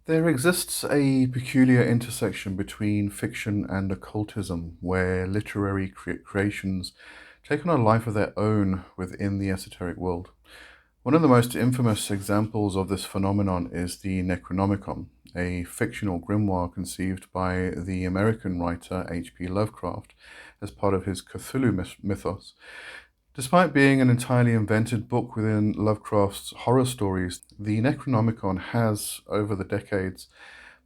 There exists a peculiar intersection between fiction and occultism, where literary creations take on a life of their own within the esoteric world. One of the most infamous examples of this phenomenon is the Necronomicon, a fictional grimoire conceived by the American writer H.P. Lovecraft as part of his Cthulhu mythos. Despite being an entirely invented book within Lovecraft's horror stories, the Necronomicon has, over the decades,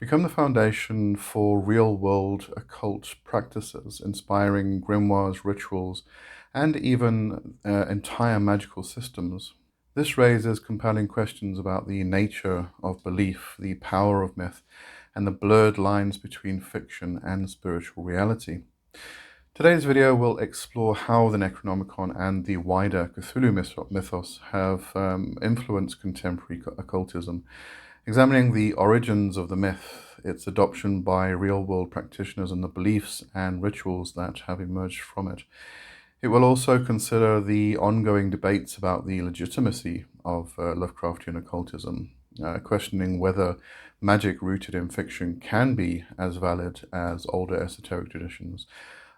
become the foundation for real-world occult practices, inspiring grimoires, rituals, and even entire magical systems. This raises compelling questions about the nature of belief, the power of myth, and the blurred lines between fiction and spiritual reality. Today's video will explore how the Necronomicon and the wider Cthulhu mythos have influenced contemporary occultism, examining the origins of the myth, its adoption by real-world practitioners, and the beliefs and rituals that have emerged from it. It will also consider the ongoing debates about the legitimacy of Lovecraftian occultism, questioning whether magic rooted in fiction can be as valid as older esoteric traditions.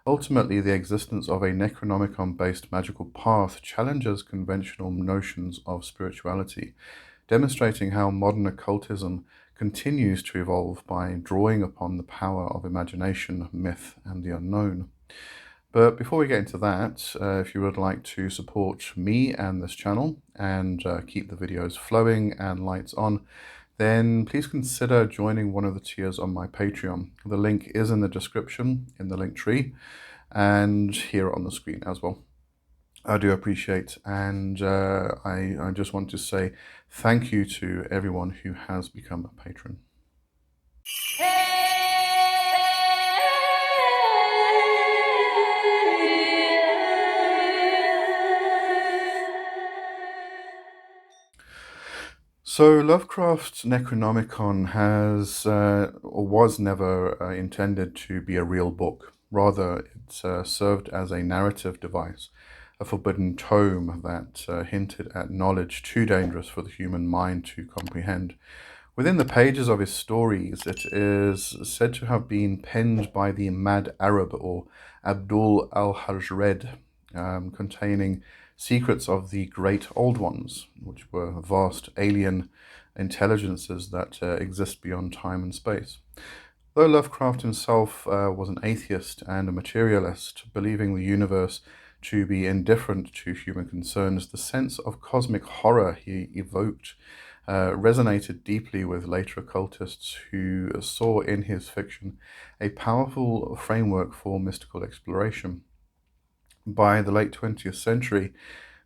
Ultimately, the existence of a Necronomicon-based magical path challenges conventional notions of spirituality, demonstrating how modern occultism continues to evolve by drawing upon the power of imagination, myth, and the unknown. But before we get into that, if you would like to support me and this channel and keep the videos flowing and lights on, then please consider joining one of the tiers on my Patreon. The link is in the description, in the link tree, and here on the screen as well. I do appreciate, and I just want to say thank you to everyone who has become a patron. So Lovecraft's Necronomicon has or was never intended to be a real book. Rather, it served as a narrative device, a forbidden tome that hinted at knowledge too dangerous for the human mind to comprehend. Within the pages of his stories, it is said to have been penned by the Mad Arab or Abdul al-Hajred, containing secrets of the Great Old Ones, which were vast alien intelligences that exist beyond time and space. Though Lovecraft himself was an atheist and a materialist, believing the universe to be indifferent to human concerns, the sense of cosmic horror he evoked resonated deeply with later occultists who saw in his fiction a powerful framework for mystical exploration. By the late 20th century,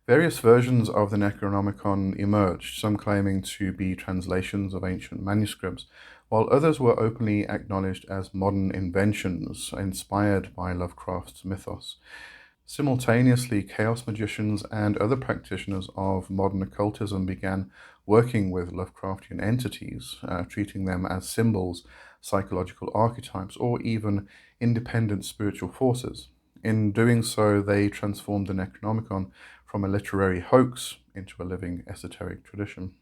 various versions of the Necronomicon emerged, some claiming to be translations of ancient manuscripts, while others were openly acknowledged as modern inventions inspired by Lovecraft's mythos. Simultaneously, chaos magicians and other practitioners of modern occultism began working with Lovecraftian entities, treating them as symbols, psychological archetypes, or even independent spiritual forces. In doing so, they transformed the Necronomicon from a literary hoax into a living esoteric tradition.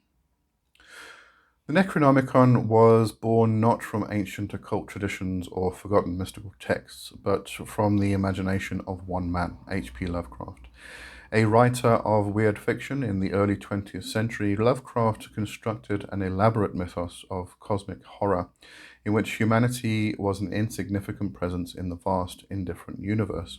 The Necronomicon was born not from ancient occult traditions or forgotten mystical texts, but from the imagination of one man, H.P. Lovecraft. A writer of weird fiction in the early 20th century, Lovecraft constructed an elaborate mythos of cosmic horror, in which humanity was an insignificant presence in the vast, indifferent universe.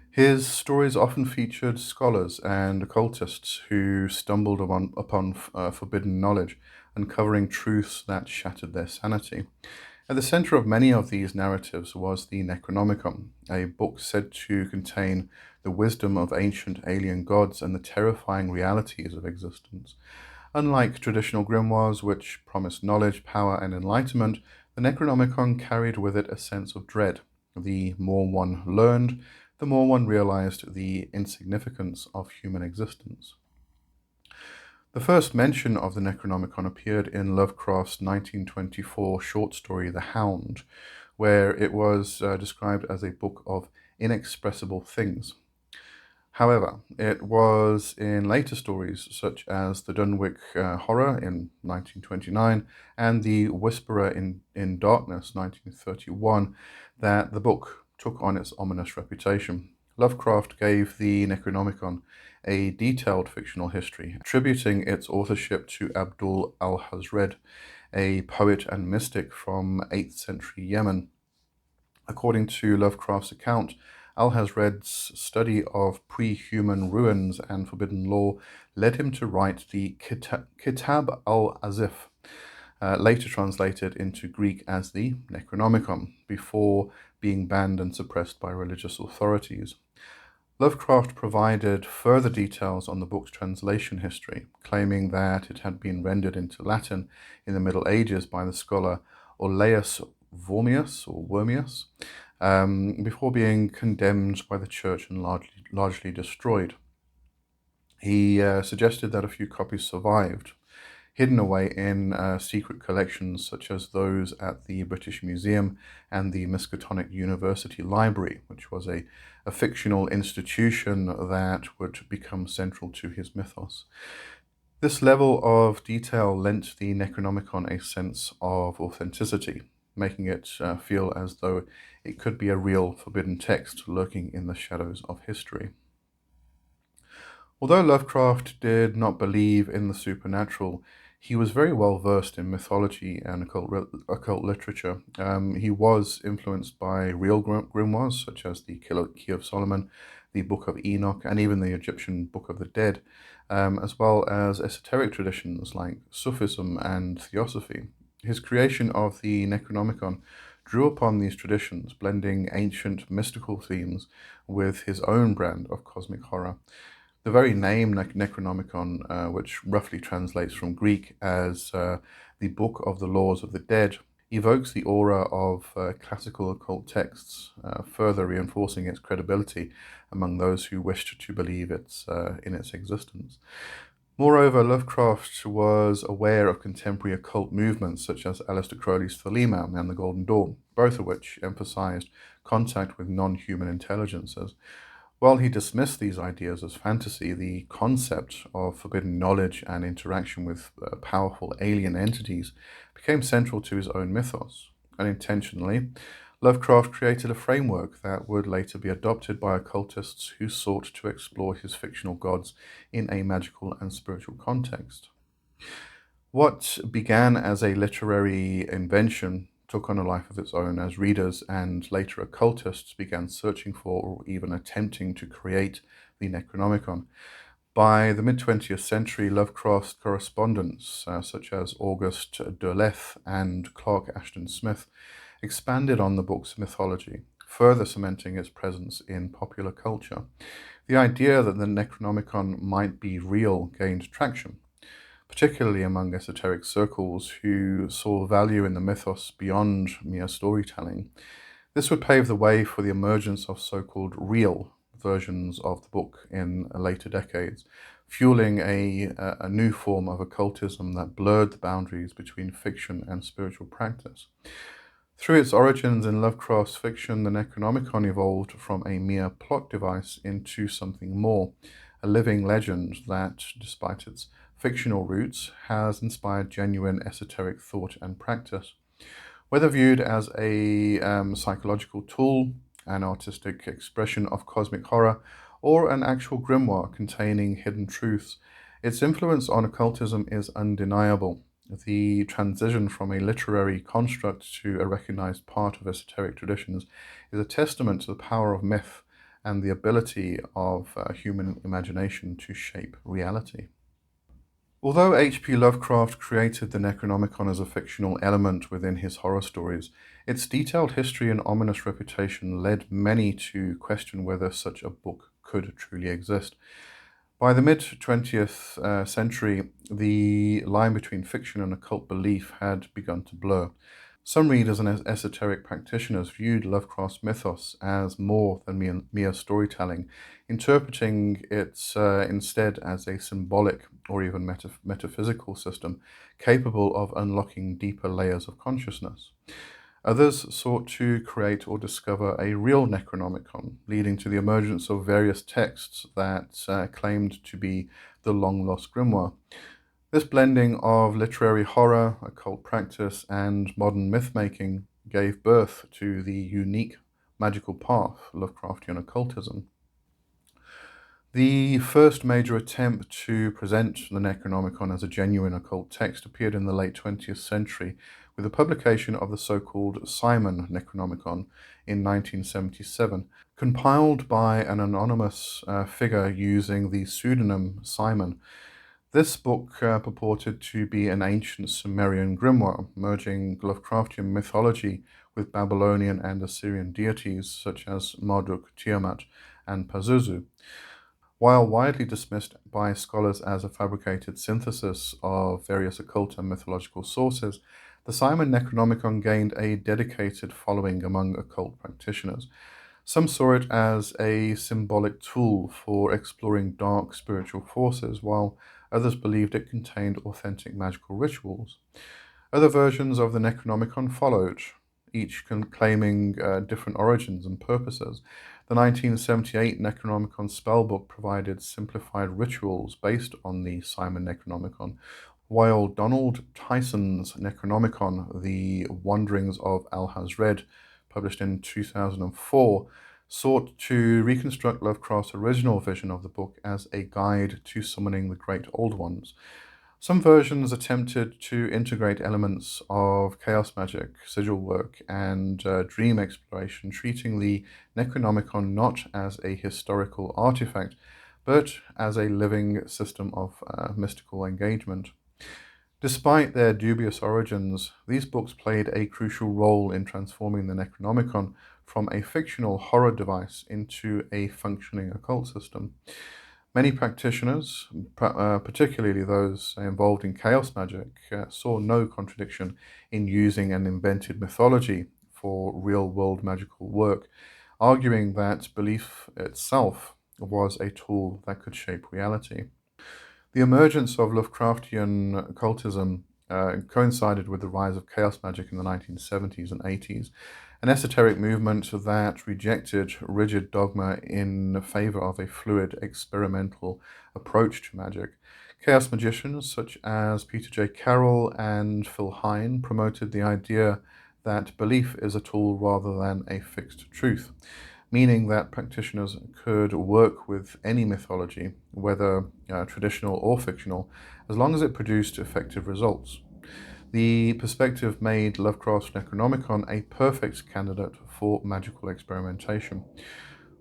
His stories often featured scholars and occultists who stumbled upon forbidden knowledge, uncovering truths that shattered their sanity. At the center of many of these narratives was the Necronomicon, a book said to contain the wisdom of ancient alien gods and the terrifying realities of existence. Unlike traditional grimoires, which promised knowledge, power, and enlightenment, the Necronomicon carried with it a sense of dread. The more one learned, the more one realized the insignificance of human existence. The first mention of the Necronomicon appeared in Lovecraft's 1924 short story The Hound, where it was described as a book of inexpressible things. However, it was in later stories, such as the Dunwich Horror in 1929 and the Whisperer in Darkness 1931, that the book took on its ominous reputation. Lovecraft gave the Necronomicon a detailed fictional history, attributing its authorship to Abdul al-Hazred, a poet and mystic from 8th century Yemen. According to Lovecraft's account, Al-Hazred's study of pre-human ruins and forbidden lore led him to write the Kitab al-Azif, later translated into Greek as the Necronomicon, before being banned and suppressed by religious authorities. Lovecraft provided further details on the book's translation history, claiming that it had been rendered into Latin in the Middle Ages by the scholar Olaus Wormius, before being condemned by the church and largely destroyed. He suggested that a few copies survived, hidden away in secret collections such as those at the British Museum and the Miskatonic University Library, which was a fictional institution that would become central to his mythos. This level of detail lent the Necronomicon a sense of authenticity, making it feel as though it could be a real forbidden text lurking in the shadows of history. Although Lovecraft did not believe in the supernatural, he was very well versed in mythology and occult literature. He was influenced by real grimoires such as the Key of Solomon, the Book of Enoch, and even the Egyptian Book of the Dead, as well as esoteric traditions like Sufism and Theosophy. His creation of the Necronomicon drew upon these traditions, blending ancient mystical themes with his own brand of cosmic horror. The very name Necronomicon, which roughly translates from Greek as the Book of the Laws of the Dead, evokes the aura of classical occult texts, further reinforcing its credibility among those who wished to believe in its existence. Moreover, Lovecraft was aware of contemporary occult movements such as Aleister Crowley's Thelema and the Golden Dawn, both of which emphasized contact with non-human intelligences. While he dismissed these ideas as fantasy, the concept of forbidden knowledge and interaction with powerful alien entities became central to his own mythos. Unintentionally, Lovecraft created a framework that would later be adopted by occultists who sought to explore his fictional gods in a magical and spiritual context. What began as a literary invention took on a life of its own as readers and later occultists began searching for or even attempting to create the Necronomicon. By the mid-20th century, Lovecraft's correspondents, such as August Derleth and Clark Ashton Smith, expanded on the book's mythology, further cementing its presence in popular culture. The idea that the Necronomicon might be real gained traction, particularly among esoteric circles who saw value in the mythos beyond mere storytelling. This would pave the way for the emergence of so-called real versions of the book in later decades, fueling a new form of occultism that blurred the boundaries between fiction and spiritual practice. Through its origins in Lovecraft's fiction, the Necronomicon evolved from a mere plot device into something more, a living legend that, despite its fictional roots, has inspired genuine esoteric thought and practice. Whether viewed as a psychological tool, an artistic expression of cosmic horror, or an actual grimoire containing hidden truths, its influence on occultism is undeniable. The transition from a literary construct to a recognized part of esoteric traditions is a testament to the power of myth and the ability of human imagination to shape reality. Although H.P. Lovecraft created the Necronomicon as a fictional element within his horror stories, its detailed history and ominous reputation led many to question whether such a book could truly exist. By the mid-20th century, the line between fiction and occult belief had begun to blur. Some readers and esoteric practitioners viewed Lovecraft's mythos as more than mere storytelling, interpreting it instead as a symbolic or even metaphysical system capable of unlocking deeper layers of consciousness. Others sought to create or discover a real Necronomicon, leading to the emergence of various texts that claimed to be the long-lost grimoire. This blending of literary horror, occult practice, and modern myth-making gave birth to the unique magical path, Lovecraftian occultism. The first major attempt to present the Necronomicon as a genuine occult text appeared in the late 20th century with the publication of the so-called Simon Necronomicon in 1977, compiled by an anonymous figure using the pseudonym Simon. This book purported to be an ancient Sumerian grimoire, merging Lovecraftian mythology with Babylonian and Assyrian deities such as Marduk, Tiamat, and Pazuzu. While widely dismissed by scholars as a fabricated synthesis of various occult and mythological sources, the Simon Necronomicon gained a dedicated following among occult practitioners. Some saw it as a symbolic tool for exploring dark spiritual forces, while others believed it contained authentic magical rituals. Other versions of the Necronomicon followed, each claiming different origins and purposes. The 1978 Necronomicon spellbook provided simplified rituals based on the Simon Necronomicon, while Donald Tyson's Necronomicon, The Wanderings of Alhazred, published in 2004, sought to reconstruct Lovecraft's original vision of the book as a guide to summoning the Great Old Ones. Some versions attempted to integrate elements of chaos magic, sigil work, and dream exploration, treating the Necronomicon not as a historical artifact, but as a living system of mystical engagement. Despite their dubious origins, these books played a crucial role in transforming the Necronomicon from a fictional horror device into a functioning occult system. Many practitioners, particularly those involved in chaos magic, saw no contradiction in using an invented mythology for real-world magical work, arguing that belief itself was a tool that could shape reality. The emergence of Lovecraftian occultism coincided with the rise of chaos magic in the 1970s and 80s, an esoteric movement that rejected rigid dogma in favor of a fluid, experimental approach to magic. Chaos magicians such as Peter J. Carroll and Phil Hine promoted the idea that belief is a tool rather than a fixed truth, meaning that practitioners could work with any mythology, whether traditional or fictional, as long as it produced effective results. The perspective made Lovecraft's Necronomicon a perfect candidate for magical experimentation.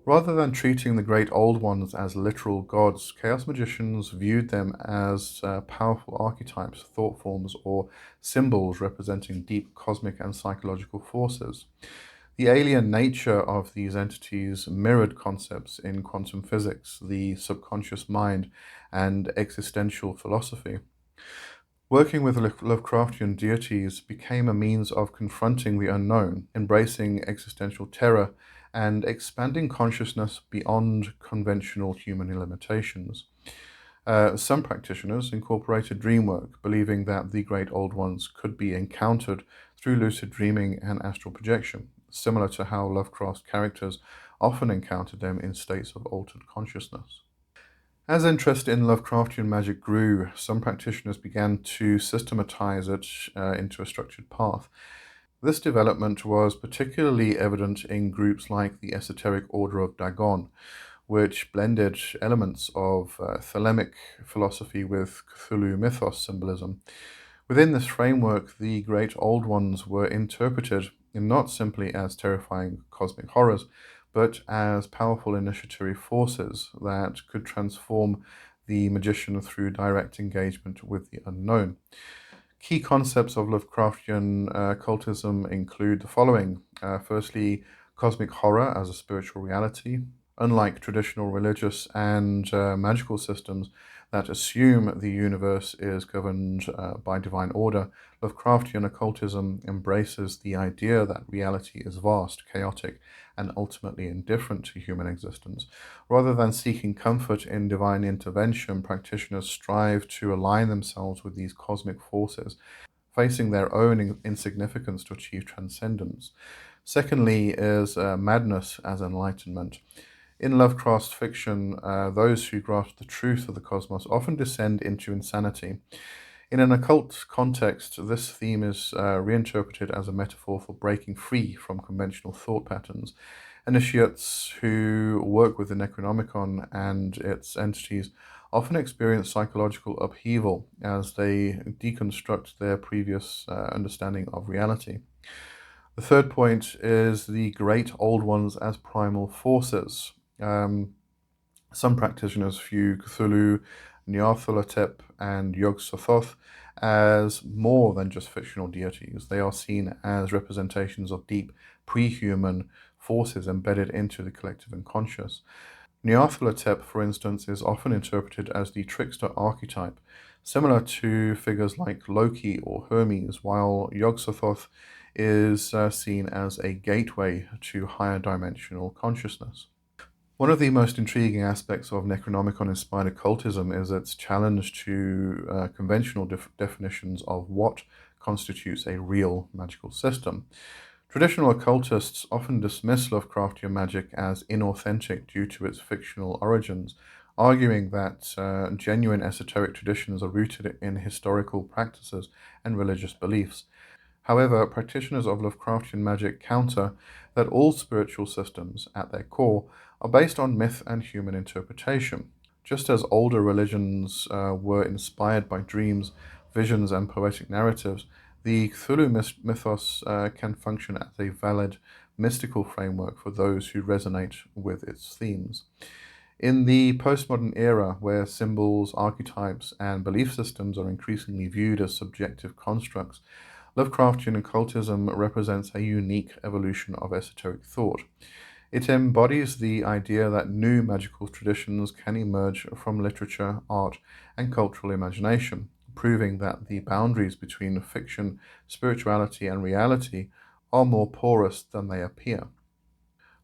Rather than treating the great old ones as literal gods, chaos magicians viewed them as powerful archetypes, thought forms, or symbols representing deep cosmic and psychological forces. The alien nature of these entities mirrored concepts in quantum physics, the subconscious mind, and existential philosophy. Working with Lovecraftian deities became a means of confronting the unknown, embracing existential terror, and expanding consciousness beyond conventional human limitations. Some practitioners incorporated dream work, believing that the great old ones could be encountered through lucid dreaming and astral projection, similar to how Lovecraft's characters often encountered them in states of altered consciousness. As interest in Lovecraftian magic grew, some practitioners began to systematize it into a structured path. This development was particularly evident in groups like the Esoteric Order of Dagon, which blended elements of Thelemic philosophy with Cthulhu mythos symbolism. Within this framework, the Great Old Ones were interpreted not simply as terrifying cosmic horrors, but as powerful initiatory forces that could transform the magician through direct engagement with the unknown. Key concepts of Lovecraftian occultism include the following. Firstly, cosmic horror as a spiritual reality. Unlike traditional religious and magical systems that assume the universe is governed by divine order, Lovecraftian occultism embraces the idea that reality is vast, chaotic, and ultimately indifferent to human existence. Rather than seeking comfort in divine intervention, practitioners strive to align themselves with these cosmic forces, facing their own insignificance to achieve transcendence. Secondly, is madness as enlightenment. In Lovecraft's fiction, those who grasp the truth of the cosmos often descend into insanity. In an occult context, this theme is reinterpreted as a metaphor for breaking free from conventional thought patterns. Initiates who work with the Necronomicon and its entities often experience psychological upheaval as they deconstruct their previous understanding of reality. The third point is the great old ones as primal forces. Some practitioners view Cthulhu, Nyarlathotep, and Yog-Sothoth as more than just fictional deities. They are seen as representations of deep, pre-human forces embedded into the collective unconscious. Nyarlathotep, for instance, is often interpreted as the trickster archetype, similar to figures like Loki or Hermes, while Yog-Sothoth is seen as a gateway to higher dimensional consciousness. One of the most intriguing aspects of Necronomicon-inspired occultism is its challenge to conventional definitions of what constitutes a real magical system. Traditional occultists often dismiss Lovecraftian magic as inauthentic due to its fictional origins, arguing that genuine esoteric traditions are rooted in historical practices and religious beliefs. However, practitioners of Lovecraftian magic counter that all spiritual systems, at their core, are based on myth and human interpretation. Just as older religions were inspired by dreams, visions, and poetic narratives, the Cthulhu mythos can function as a valid mystical framework for those who resonate with its themes. In the postmodern era, where symbols, archetypes, and belief systems are increasingly viewed as subjective constructs, Lovecraftian occultism represents a unique evolution of esoteric thought. It embodies the idea that new magical traditions can emerge from literature, art, and cultural imagination, proving that the boundaries between fiction, spirituality, and reality are more porous than they appear.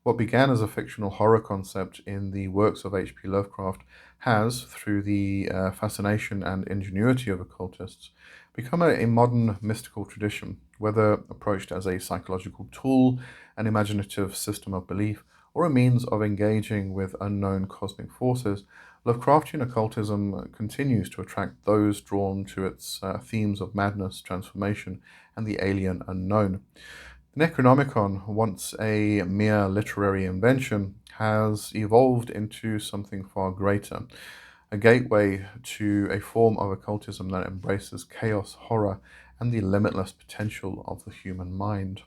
What began as a fictional horror concept in the works of H.P. Lovecraft has, through the fascination and ingenuity of occultists, become a modern mystical tradition, whether approached as a psychological tool, an imaginative system of belief, or a means of engaging with unknown cosmic forces. Lovecraftian occultism continues to attract those drawn to its themes of madness, transformation, and the alien unknown. The Necronomicon, once a mere literary invention, has evolved into something far greater, a gateway to a form of occultism that embraces chaos, horror, and the limitless potential of the human mind.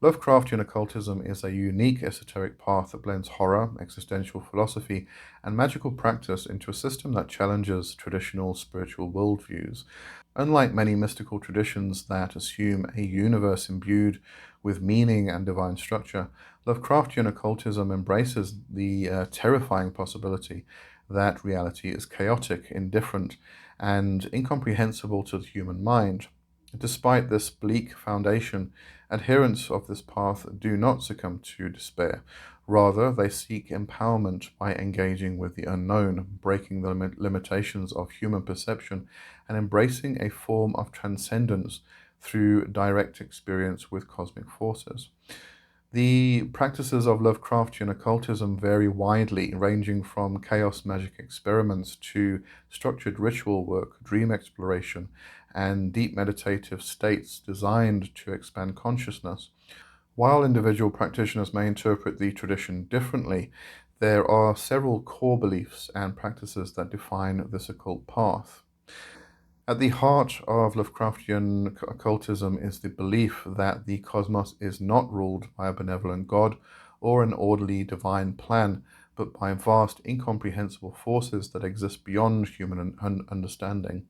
Lovecraftian occultism is a unique esoteric path that blends horror, existential philosophy, and magical practice into a system that challenges traditional spiritual worldviews. Unlike many mystical traditions that assume a universe imbued with meaning and divine structure, Lovecraftian occultism embraces the terrifying possibility that reality is chaotic, indifferent, and incomprehensible to the human mind. Despite this bleak foundation, adherents of this path do not succumb to despair. Rather, they seek empowerment by engaging with the unknown, breaking the limitations of human perception, and embracing a form of transcendence through direct experience with cosmic forces. The practices of Lovecraftian occultism vary widely, ranging from chaos magic experiments to structured ritual work, dream exploration, and deep meditative states designed to expand consciousness. While individual practitioners may interpret the tradition differently, there are several core beliefs and practices that define this occult path. At the heart of Lovecraftian occultism is the belief that the cosmos is not ruled by a benevolent god or an orderly divine plan, but by vast, incomprehensible forces that exist beyond human understanding.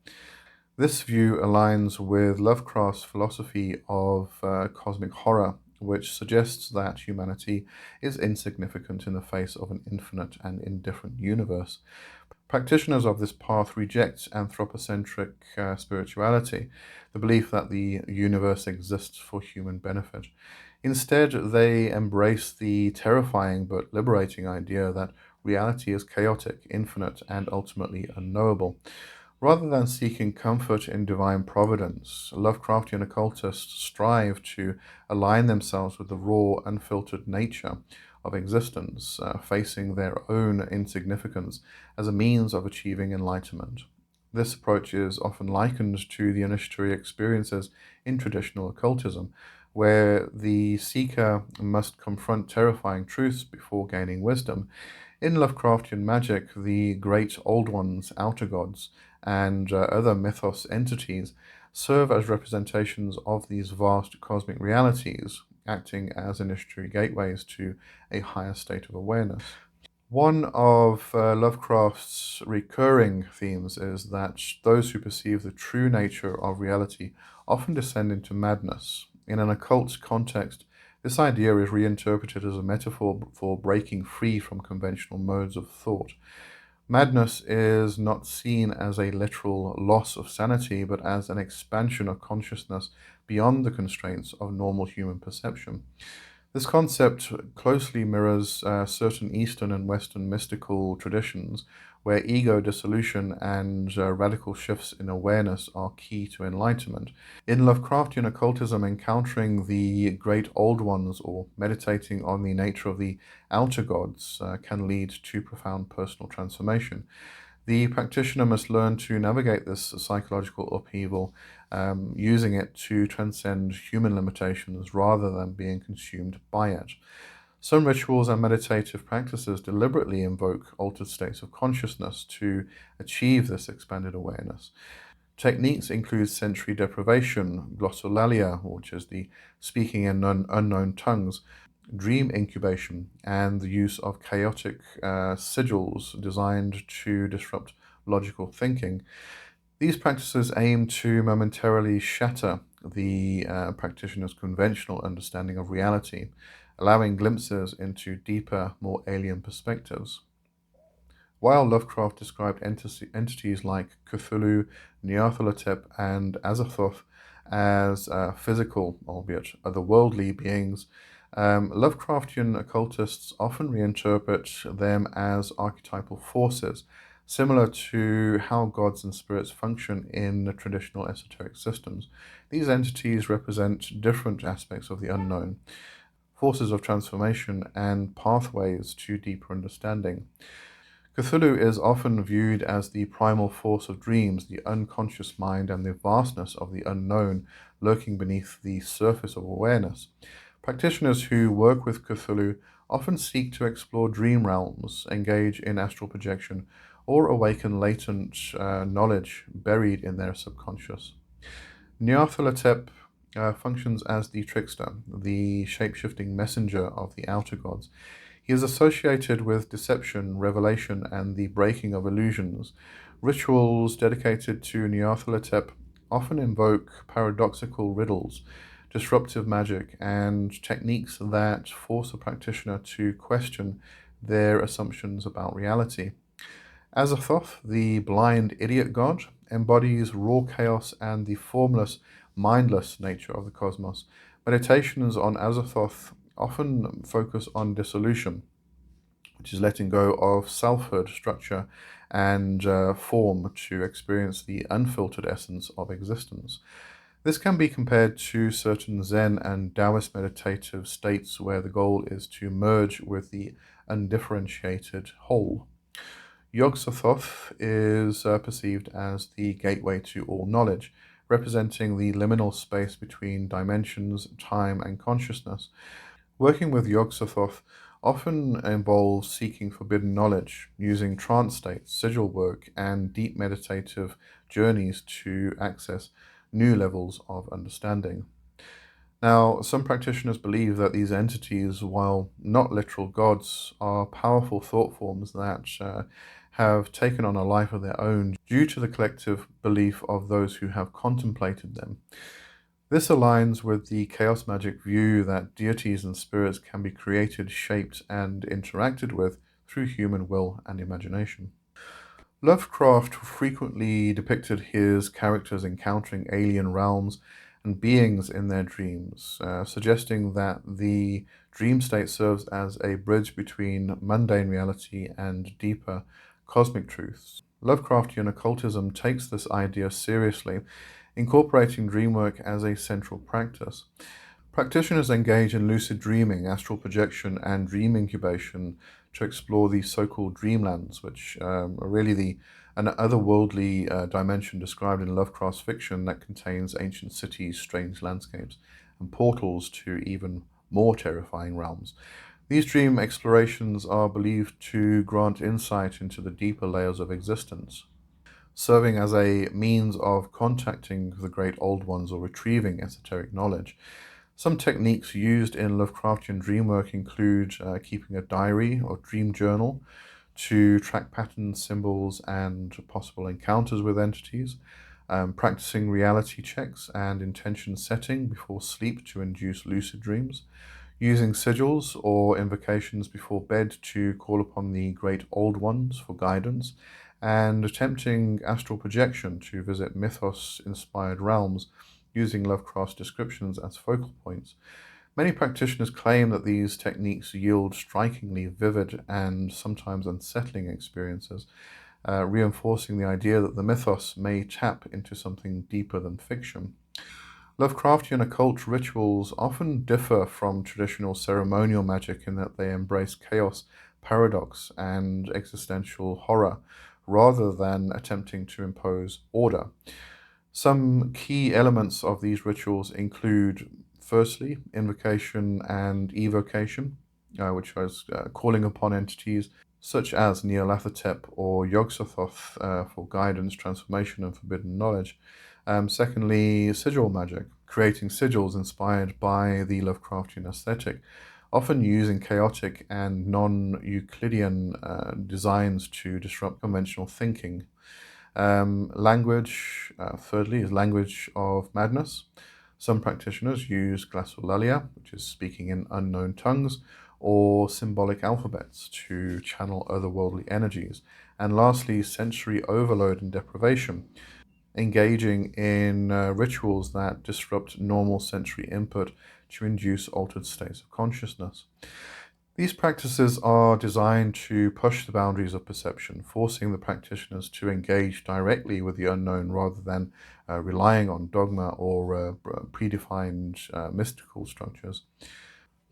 This view aligns with Lovecraft's philosophy of cosmic horror, which suggests that humanity is insignificant in the face of an infinite and indifferent universe. Practitioners of this path reject anthropocentric spirituality, the belief that the universe exists for human benefit. Instead, they embrace the terrifying but liberating idea that reality is chaotic, infinite, and ultimately unknowable. Rather than seeking comfort in divine providence, Lovecraftian occultists strive to align themselves with the raw, unfiltered nature of existence, facing their own insignificance as a means of achieving enlightenment. This approach is often likened to the initiatory experiences in traditional occultism, where the seeker must confront terrifying truths before gaining wisdom. In Lovecraftian magic, the great old ones, outer gods, and other mythos entities serve as representations of these vast cosmic realities, acting as initiatory gateways to a higher state of awareness. One of Lovecraft's recurring themes is that those who perceive the true nature of reality often descend into madness. In an occult context, this idea is reinterpreted as a metaphor for breaking free from conventional modes of thought. Madness is not seen as a literal loss of sanity, but as an expansion of consciousness beyond the constraints of normal human perception. This concept closely mirrors certain Eastern and Western mystical traditions, where ego dissolution and radical shifts in awareness are key to enlightenment. In Lovecraftian occultism, encountering the great old ones or meditating on the nature of the outer gods can lead to profound personal transformation. The practitioner must learn to navigate this psychological upheaval, using it to transcend human limitations rather than being consumed by it. Some rituals and meditative practices deliberately invoke altered states of consciousness to achieve this expanded awareness. Techniques include sensory deprivation, glossolalia, which is the speaking in unknown tongues, dream incubation, and the use of chaotic sigils designed to disrupt logical thinking. These practices aim to momentarily shatter the practitioner's conventional understanding of reality, allowing glimpses into deeper, more alien perspectives. While Lovecraft described entities like Cthulhu, Nyarlathotep, and Azathoth as physical, albeit otherworldly beings, Lovecraftian occultists often reinterpret them as archetypal forces, similar to how gods and spirits function in the traditional esoteric systems. These entities represent different aspects of the unknown, forces of transformation, and pathways to deeper understanding. Cthulhu is often viewed as the primal force of dreams, the unconscious mind, and the vastness of the unknown lurking beneath the surface of awareness. Practitioners who work with Cthulhu often seek to explore dream realms, engage in astral projection, or awaken latent knowledge buried in their subconscious. Nyarlathotep functions as the trickster, the shape-shifting messenger of the outer gods. He is associated with deception, revelation, and the breaking of illusions. Rituals dedicated to Nyarlathotep often invoke paradoxical riddles, disruptive magic, and techniques that force a practitioner to question their assumptions about reality. Azathoth, the blind idiot god, embodies raw chaos and the formless, mindless nature of the cosmos. Meditations on Azathoth often focus on dissolution, which is letting go of selfhood, structure, and form to experience the unfiltered essence of existence. This can be compared to certain Zen and Taoist meditative states where the goal is to merge with the undifferentiated whole. Yog-Sothoth is perceived as the gateway to all knowledge, representing the liminal space between dimensions, time, and consciousness. Working with Yog-Sothoth often involves seeking forbidden knowledge, using trance states, sigil work, and deep meditative journeys to access new levels of understanding. Now, some practitioners believe that these entities, while not literal gods, are powerful thought forms that have taken on a life of their own due to the collective belief of those who have contemplated them. This aligns with the chaos magic view that deities and spirits can be created, shaped, and interacted with through human will and imagination. Lovecraft frequently depicted his characters encountering alien realms and beings in their dreams, suggesting that the dream state serves as a bridge between mundane reality and deeper cosmic truths. Lovecraftian occultism takes this idea seriously, incorporating dreamwork as a central practice. Practitioners engage in lucid dreaming, astral projection, and dream incubation to explore the so-called dreamlands, which are really an otherworldly dimension described in Lovecraft's fiction that contains ancient cities, strange landscapes, and portals to even more terrifying realms. These dream explorations are believed to grant insight into the deeper layers of existence, serving as a means of contacting the great old ones or retrieving esoteric knowledge. Some techniques used in Lovecraftian dreamwork include keeping a diary or dream journal to track patterns, symbols, and possible encounters with entities, practicing reality checks and intention setting before sleep to induce lucid dreams, using sigils or invocations before bed to call upon the great old ones for guidance, and attempting astral projection to visit mythos-inspired realms using Lovecraft's descriptions as focal points. Many practitioners claim that these techniques yield strikingly vivid and sometimes unsettling experiences, reinforcing the idea that the mythos may tap into something deeper than fiction. Lovecraftian occult rituals often differ from traditional ceremonial magic in that they embrace chaos, paradox, and existential horror, rather than attempting to impose order. Some key elements of these rituals include, firstly, invocation and evocation, which is calling upon entities such as Nyarlathotep or Yog-Sothoth for guidance, transformation, and forbidden knowledge. Secondly, sigil magic, creating sigils inspired by the Lovecraftian aesthetic, often using chaotic and non-Euclidean designs to disrupt conventional thinking. Language, thirdly, is language of madness. Some practitioners use glossolalia, which is speaking in unknown tongues, or symbolic alphabets to channel otherworldly energies. And lastly, sensory overload and deprivation, engaging in rituals that disrupt normal sensory input to induce altered states of consciousness. These practices are designed to push the boundaries of perception, forcing the practitioners to engage directly with the unknown rather than relying on dogma or predefined mystical structures.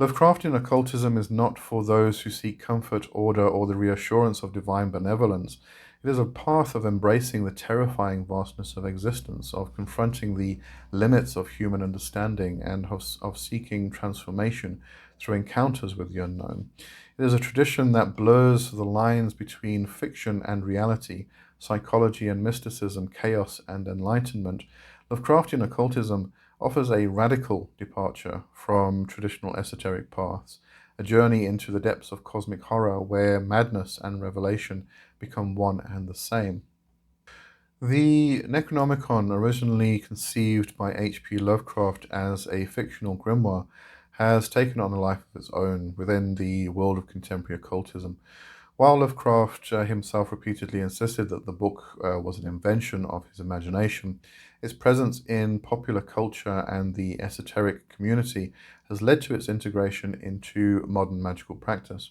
Lovecraftian occultism is not for those who seek comfort, order, or the reassurance of divine benevolence. It is a path of embracing the terrifying vastness of existence, of confronting the limits of human understanding, and of seeking transformation through encounters with the unknown. It is a tradition that blurs the lines between fiction and reality, psychology and mysticism, chaos and enlightenment. Lovecraftian occultism offers a radical departure from traditional esoteric paths, a journey into the depths of cosmic horror where madness and revelation become one and the same. The Necronomicon, originally conceived by H.P. Lovecraft as a fictional grimoire, has taken on a life of its own within the world of contemporary occultism. While Lovecraft himself repeatedly insisted that the book was an invention of his imagination, its presence in popular culture and the esoteric community has led to its integration into modern magical practice.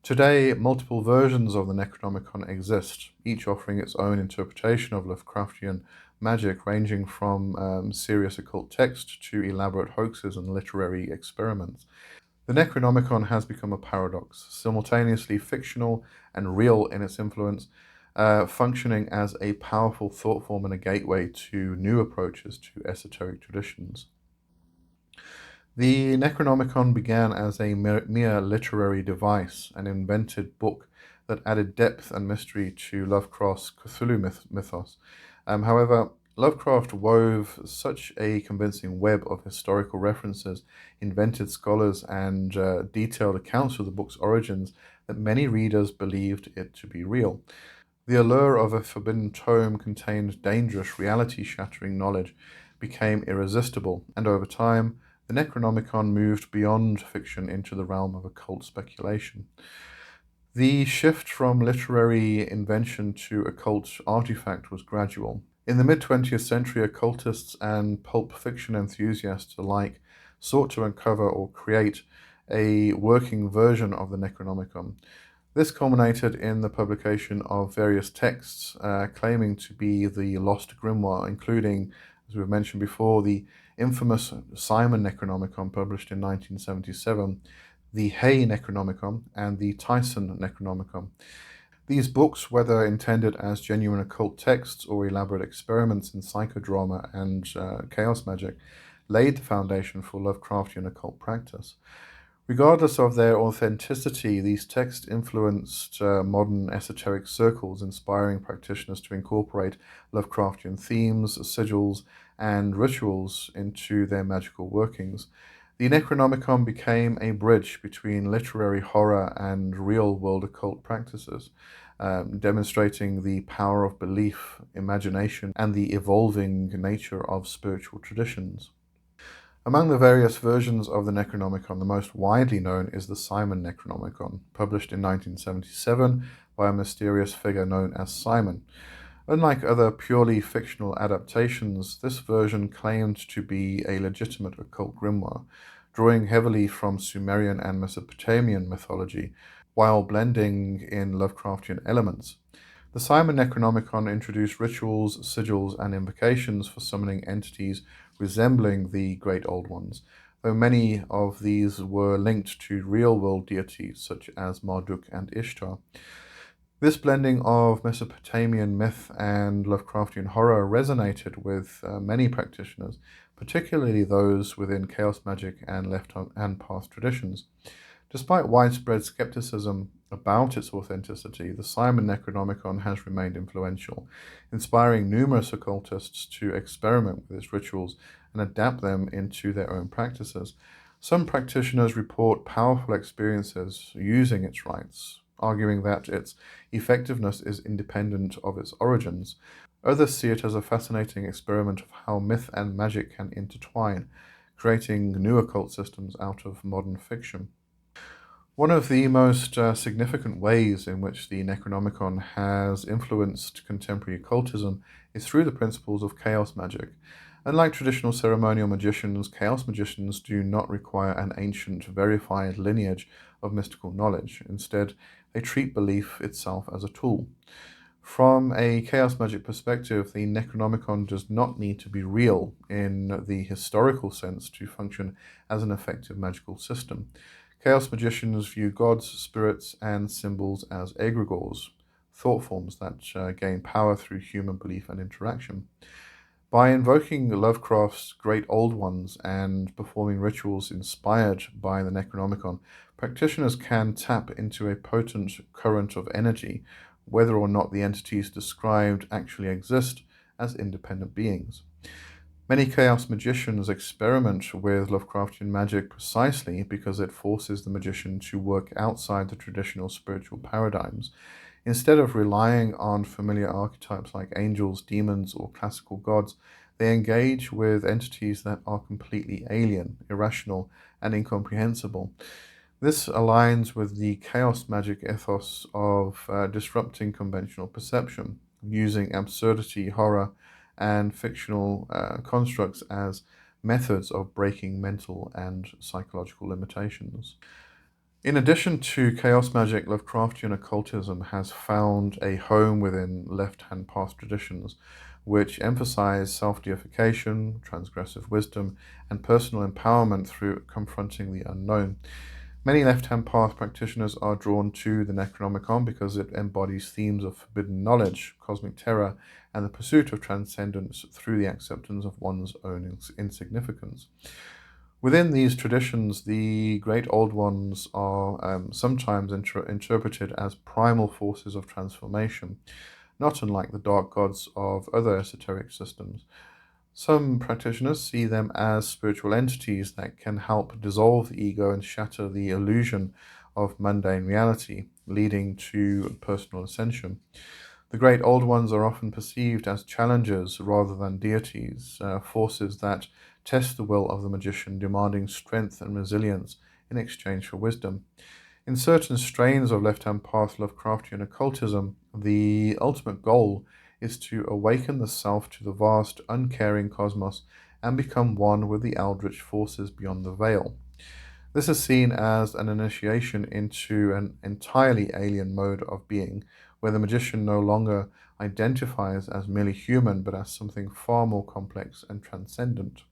Today, multiple versions of the Necronomicon exist, each offering its own interpretation of Lovecraftian magic, ranging from serious occult text to elaborate hoaxes and literary experiments. The Necronomicon has become a paradox, simultaneously fictional and real in its influence, functioning as a powerful thought form and a gateway to new approaches to esoteric traditions. The Necronomicon began as a mere literary device, an invented book that added depth and mystery to Lovecraft's Cthulhu mythos. However, Lovecraft wove such a convincing web of historical references, invented scholars, and detailed accounts of the book's origins that many readers believed it to be real. The allure of a forbidden tome contained dangerous, reality-shattering knowledge became irresistible, and over time, the Necronomicon moved beyond fiction into the realm of occult speculation. The shift from literary invention to occult artifact was gradual. In the mid-20th century, occultists and pulp fiction enthusiasts alike sought to uncover or create a working version of the Necronomicon. This culminated in the publication of various texts claiming to be the Lost Grimoire, including, as we've mentioned before, the infamous Simon Necronomicon published in 1977, the Hay Necronomicon, and the Tyson Necronomicon. These books, whether intended as genuine occult texts or elaborate experiments in psychodrama and chaos magic, laid the foundation for Lovecraftian occult practice. Regardless of their authenticity, these texts influenced modern esoteric circles, inspiring practitioners to incorporate Lovecraftian themes, sigils, and rituals into their magical workings. The Necronomicon became a bridge between literary horror and real-world occult practices, demonstrating the power of belief, imagination, and the evolving nature of spiritual traditions. Among the various versions of the Necronomicon, the most widely known is the Simon Necronomicon, published in 1977 by a mysterious figure known as Simon. Unlike other purely fictional adaptations, this version claimed to be a legitimate occult grimoire, drawing heavily from Sumerian and Mesopotamian mythology, while blending in Lovecraftian elements. The Simon Necronomicon introduced rituals, sigils, and invocations for summoning entities resembling the Great Old Ones, though many of these were linked to real-world deities such as Marduk and Ishtar. This blending of Mesopotamian myth and Lovecraftian horror resonated with many practitioners, particularly those within chaos magic and left-hand path traditions. Despite widespread skepticism about its authenticity, the Simon Necronomicon has remained influential, inspiring numerous occultists to experiment with its rituals and adapt them into their own practices. Some practitioners report powerful experiences using its rites, arguing that its effectiveness is independent of its origins. Others see it as a fascinating experiment of how myth and magic can intertwine, creating new occult systems out of modern fiction. One of the most significant ways in which the Necronomicon has influenced contemporary occultism is through the principles of chaos magic. Unlike traditional ceremonial magicians, chaos magicians do not require an ancient, verified lineage of mystical knowledge. Instead, they treat belief itself as a tool. From a chaos magic perspective, the Necronomicon does not need to be real in the historical sense to function as an effective magical system. Chaos magicians view gods, spirits, and symbols as egregores, thought forms that gain power through human belief and interaction. By invoking Lovecraft's Great Old Ones and performing rituals inspired by the Necronomicon, practitioners can tap into a potent current of energy, whether or not the entities described actually exist as independent beings. Many chaos magicians experiment with Lovecraftian magic precisely because it forces the magician to work outside the traditional spiritual paradigms. Instead of relying on familiar archetypes like angels, demons, or classical gods, they engage with entities that are completely alien, irrational, and incomprehensible. This aligns with the chaos magic ethos of disrupting conventional perception, using absurdity, horror, and fictional constructs as methods of breaking mental and psychological limitations. In addition to chaos magic, Lovecraftian occultism has found a home within left-hand path traditions, which emphasize self-deification, transgressive wisdom, and personal empowerment through confronting the unknown. Many left-hand path practitioners are drawn to the Necronomicon because it embodies themes of forbidden knowledge, cosmic terror, and the pursuit of transcendence through the acceptance of one's own insignificance. Within these traditions, the Great Old Ones are sometimes interpreted as primal forces of transformation, not unlike the dark gods of other esoteric systems. Some practitioners see them as spiritual entities that can help dissolve the ego and shatter the illusion of mundane reality, leading to personal ascension. The Great Old Ones are often perceived as challengers rather than deities, forces that test the will of the magician, demanding strength and resilience in exchange for wisdom. In certain strains of left-hand path Lovecraftian occultism, the ultimate goal is to awaken the self to the vast, uncaring cosmos and become one with the eldritch forces beyond the veil. This is seen as an initiation into an entirely alien mode of being, where the magician no longer identifies as merely human, but as something far more complex and transcendent.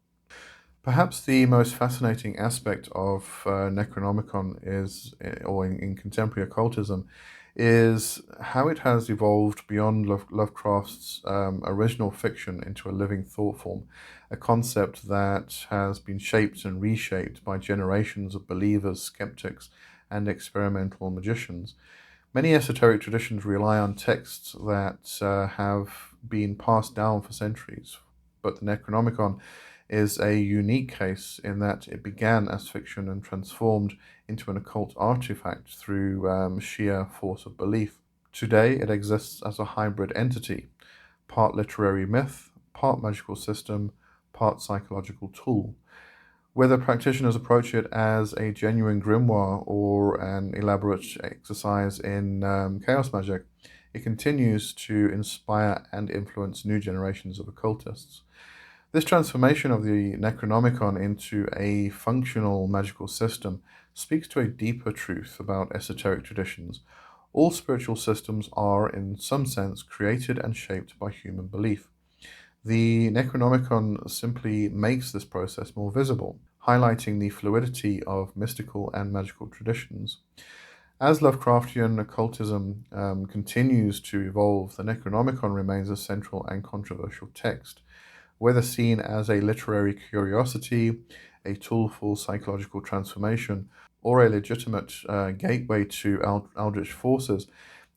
Perhaps the most fascinating aspect of Necronomicon or in contemporary occultism, is how it has evolved beyond Lovecraft's original fiction into a living thought form, a concept that has been shaped and reshaped by generations of believers, skeptics, and experimental magicians. Many esoteric traditions rely on texts that have been passed down for centuries, but the Necronomicon is a unique case in that it began as fiction and transformed into an occult artifact through sheer force of belief. Today, it exists as a hybrid entity, part literary myth, part magical system, part psychological tool. Whether practitioners approach it as a genuine grimoire or an elaborate exercise in chaos magic, it continues to inspire and influence new generations of occultists. This transformation of the Necronomicon into a functional magical system speaks to a deeper truth about esoteric traditions. All spiritual systems are, in some sense, created and shaped by human belief. The Necronomicon simply makes this process more visible, highlighting the fluidity of mystical and magical traditions. As Lovecraftian occultism continues to evolve, the Necronomicon remains a central and controversial text. Whether seen as a literary curiosity, a tool for psychological transformation, or a legitimate gateway to Eldritch forces,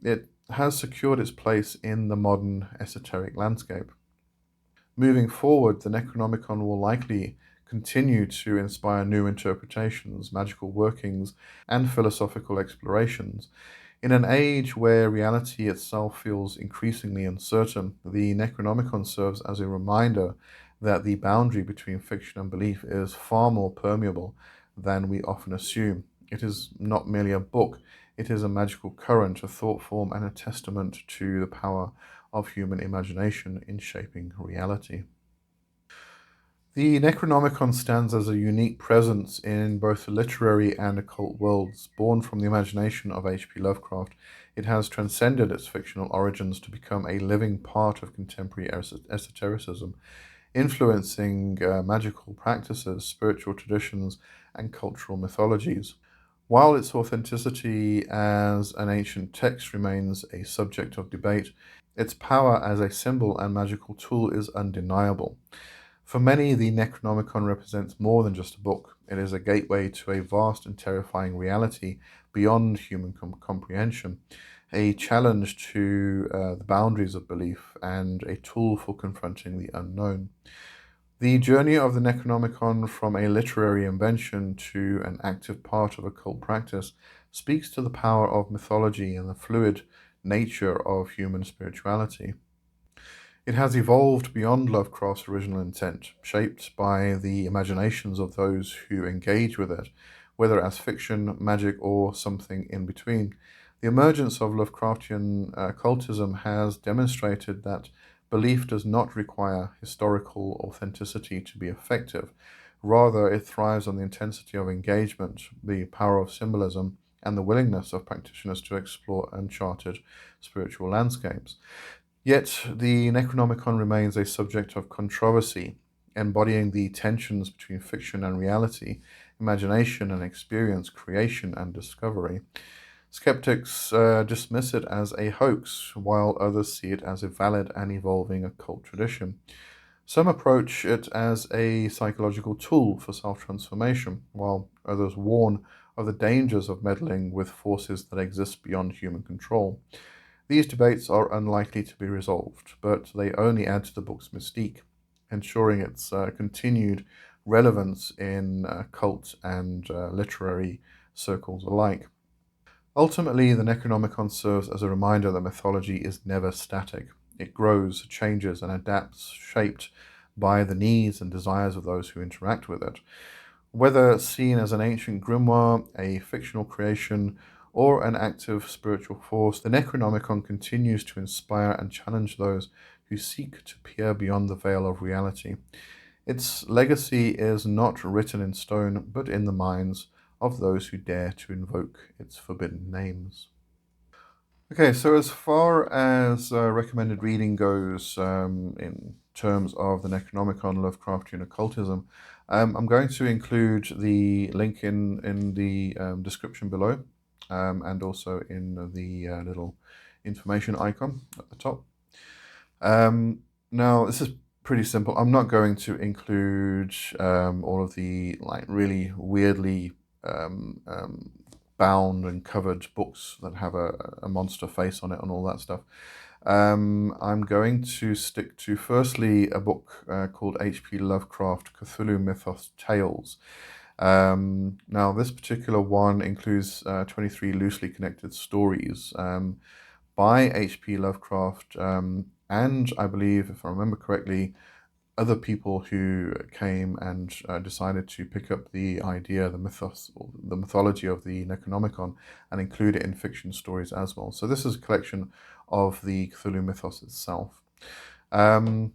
it has secured its place in the modern esoteric landscape. Moving forward, the Necronomicon will likely continue to inspire new interpretations, magical workings, and philosophical explorations. In an age where reality itself feels increasingly uncertain, the Necronomicon serves as a reminder that the boundary between fiction and belief is far more permeable than we often assume. It is not merely a book, it is a magical current, a thought form, and a testament to the power of human imagination in shaping reality. The Necronomicon stands as a unique presence in both the literary and occult worlds. Born from the imagination of H.P. Lovecraft, it has transcended its fictional origins to become a living part of contemporary esotericism, influencing magical practices, spiritual traditions, and cultural mythologies. While its authenticity as an ancient text remains a subject of debate, its power as a symbol and magical tool is undeniable. For many, the Necronomicon represents more than just a book. It is a gateway to a vast and terrifying reality beyond human comprehension, a challenge to the boundaries of belief, and a tool for confronting the unknown. The journey of the Necronomicon from a literary invention to an active part of occult practice speaks to the power of mythology and the fluid nature of human spirituality. It has evolved beyond Lovecraft's original intent, shaped by the imaginations of those who engage with it, whether as fiction, magic, or something in between. The emergence of Lovecraftian occultism has demonstrated that belief does not require historical authenticity to be effective. Rather, it thrives on the intensity of engagement, the power of symbolism, and the willingness of practitioners to explore uncharted spiritual landscapes. Yet the Necronomicon remains a subject of controversy, embodying the tensions between fiction and reality, imagination and experience, creation and discovery. Skeptics dismiss it as a hoax, while others see it as a valid and evolving occult tradition. Some approach it as a psychological tool for self transformation, while others warn of the dangers of meddling with forces that exist beyond human control. These debates are unlikely to be resolved, but they only add to the book's mystique, ensuring its continued relevance in cult and literary circles alike. Ultimately, the Necronomicon serves as a reminder that mythology is never static. It grows, changes, and adapts, shaped by the needs and desires of those who interact with it. Whether seen as an ancient grimoire, a fictional creation, or an active spiritual force, the Necronomicon continues to inspire and challenge those who seek to peer beyond the veil of reality. Its legacy is not written in stone, but in the minds of those who dare to invoke its forbidden names. Okay, so as far as recommended reading goes, in terms of the Necronomicon Lovecraftian Occultism, I'm going to include the link in the description below, and also in the little information icon at the top. Now, this is pretty simple. I'm not going to include all of the like really weirdly bound and covered books that have a monster face on it and all that stuff. I'm going to stick to firstly a book called H.P. Lovecraft Cthulhu Mythos Tales. Now, this particular one includes 23 loosely connected stories by H.P. Lovecraft, and I believe, if I remember correctly, other people who came and decided to pick up the idea, the mythos, or the mythology of the Necronomicon, and include it in fiction stories as well. So this is a collection of the Cthulhu mythos itself. Then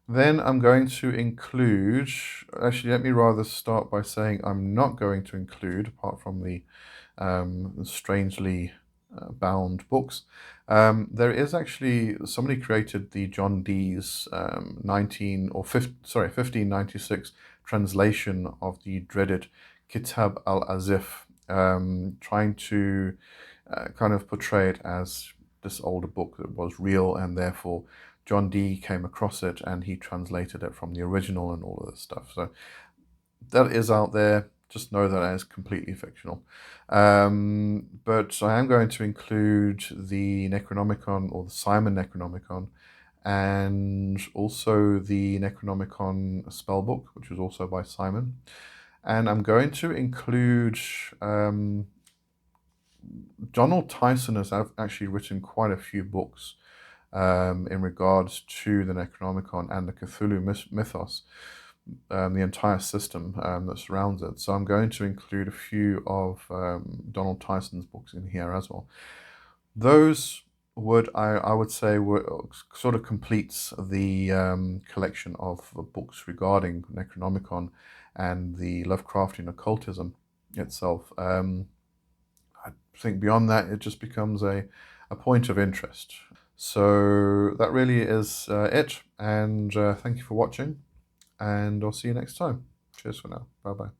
I'm going to include, actually, let me rather start by saying I'm not going to include, apart from the strangely bound books, there is actually, somebody created the John Dee's 1596 translation of the dreaded Kitab al-Azif, trying to kind of portray it as this older book that was real, and therefore John Dee came across it and he translated it from the original and all of this stuff. So that is out there. Just know that it is completely fictional. But I am going to include the Necronomicon, or the Simon Necronomicon, and also the Necronomicon spellbook, which was also by Simon. And I'm going to include Donald Tyson has actually written quite a few books in regards to the Necronomicon and the Cthulhu mythos, the entire system that surrounds it. So I'm going to include a few of Donald Tyson's books in here as well. Those I would say sort of completes the collection of books regarding Necronomicon and the Lovecraftian occultism itself. I think beyond that, it just becomes a point of interest. So that really is it, and thank you for watching, and I'll see you next time. Cheers for now. Bye bye.